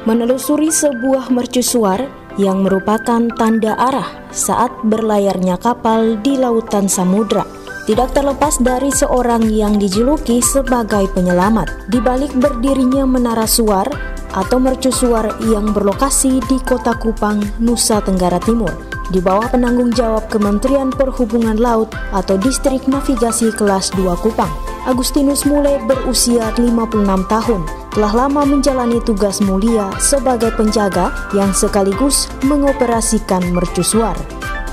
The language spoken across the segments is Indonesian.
menelusuri sebuah mercusuar yang merupakan tanda arah saat berlayarnya kapal di lautan samudra. Tidak terlepas dari seorang yang dijuluki sebagai penyelamat. Di balik berdirinya menara suar atau mercusuar yang berlokasi di Kota Kupang, Nusa Tenggara Timur, di bawah penanggung jawab Kementerian Perhubungan Laut atau Distrik Navigasi Kelas 2 Kupang, Agustinus Mule berusia 56 tahun, telah lama menjalani tugas mulia sebagai penjaga yang sekaligus mengoperasikan mercusuar.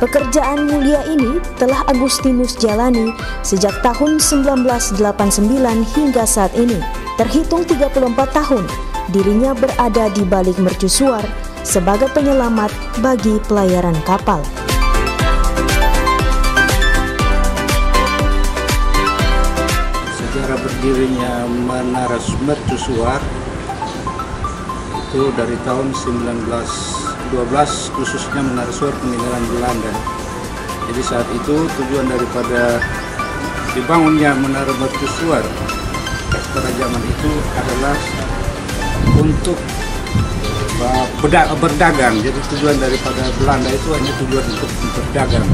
Pekerjaan mulia ini telah Agustinus jalani sejak tahun 1989 hingga saat ini. Terhitung 34 tahun, dirinya berada di balik mercusuar sebagai penyelamat bagi pelayaran kapal. Sejarah berdirinya menara mercusuar itu dari tahun 1912, khususnya menara suar peninggalan Belanda. Jadi saat itu tujuan daripada dibangunnya menara mercusuar pada zaman itu adalah untuk berdagang. Jadi tujuan daripada Belanda itu hanya tujuan untuk berdagang.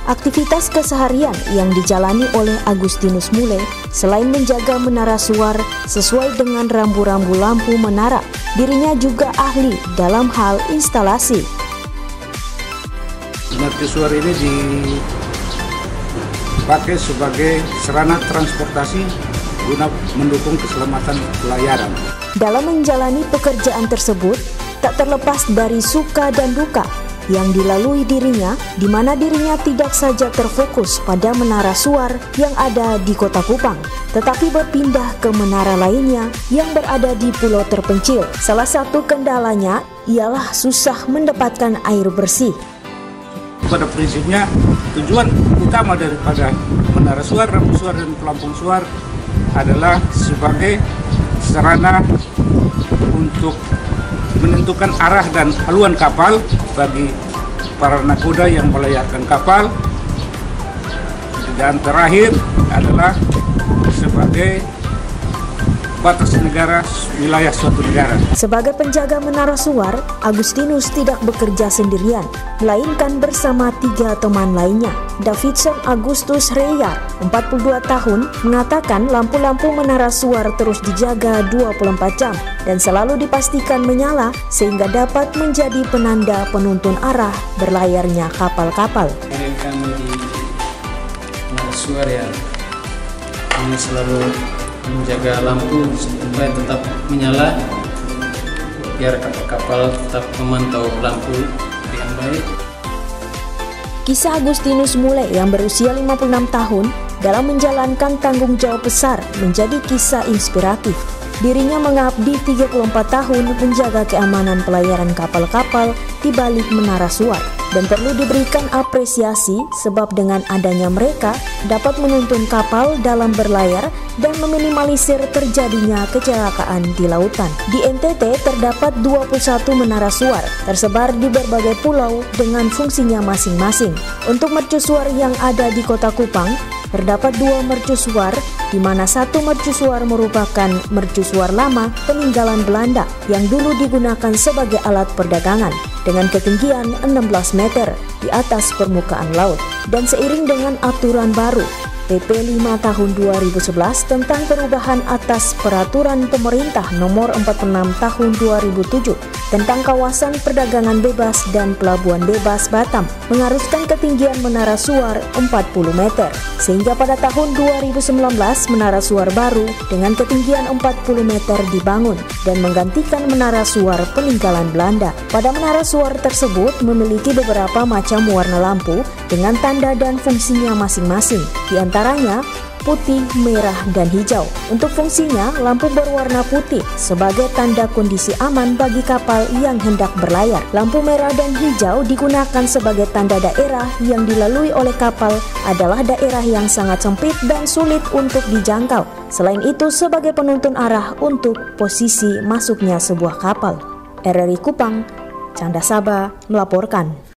Aktivitas keseharian yang dijalani oleh Agustinus Mule selain menjaga menara suar sesuai dengan rambu-rambu lampu menara, dirinya juga ahli dalam hal instalasi. Mercusuar ini dipakai sebagai sarana transportasi guna mendukung keselamatan pelayaran. Dalam menjalani pekerjaan tersebut, tak terlepas dari suka dan duka yang dilalui dirinya, di mana dirinya tidak saja terfokus pada menara suar yang ada di Kota Kupang, tetapi berpindah ke menara lainnya yang berada di pulau terpencil. Salah satu kendalanya ialah susah mendapatkan air bersih. Pada prinsipnya, tujuan utama daripada menara suar, rambu suar, dan pelampung suar adalah sebagai sarana untuk menentukan arah dan haluan kapal bagi para nakoda yang melayarkan kapal, dan terakhir adalah sebagai batas negara, wilayah suatu negara. Sebagai penjaga menara suar, Agustinus tidak bekerja sendirian, melainkan bersama 3 teman lainnya. Davidson Agustus Reyar, 42 tahun, mengatakan lampu-lampu menara suar terus dijaga 24 jam dan selalu dipastikan menyala sehingga dapat menjadi penanda penuntun arah berlayarnya kapal-kapal. Kami di menara suar ya, kami selalu menjaga lampu supaya tetap menyala biar kapal-kapal tetap memantau lampu dengan baik. Kisah Agustinus Mule yang berusia 56 tahun dalam menjalankan tanggung jawab besar menjadi kisah inspiratif. Dirinya mengabdi 34 tahun menjaga keamanan pelayaran kapal-kapal di balik menara suar dan perlu diberikan apresiasi sebab dengan adanya mereka dapat menuntun kapal dalam berlayar dan meminimalisir terjadinya kecelakaan di lautan. Di NTT terdapat 21 menara suar tersebar di berbagai pulau dengan fungsinya masing-masing. Untuk mercusuar yang ada di Kota Kupang, terdapat 2 mercusuar, di mana 1 mercusuar merupakan mercusuar lama peninggalan Belanda yang dulu digunakan sebagai alat perdagangan dengan ketinggian 16 meter di atas permukaan laut. Dan seiring dengan aturan baru PP 5 tahun 2011 tentang perubahan atas peraturan pemerintah nomor 46 tahun 2007 tentang kawasan perdagangan bebas dan pelabuhan bebas Batam mengharuskan ketinggian menara suar 40 meter. Sehingga pada tahun 2019 menara suar baru dengan ketinggian 40 meter dibangun dan menggantikan menara suar peninggalan Belanda. Pada menara suar tersebut memiliki beberapa macam warna lampu dengan tanda dan fungsinya masing-masing. Di antaranya putih, merah, dan hijau. Untuk fungsinya, lampu berwarna putih sebagai tanda kondisi aman bagi kapal yang hendak berlayar. Lampu merah dan hijau digunakan sebagai tanda daerah yang dilalui oleh kapal adalah daerah yang sangat sempit dan sulit untuk dijangkau. Selain itu, sebagai penuntun arah untuk posisi masuknya sebuah kapal. RRI Kupang, Canda Saba melaporkan.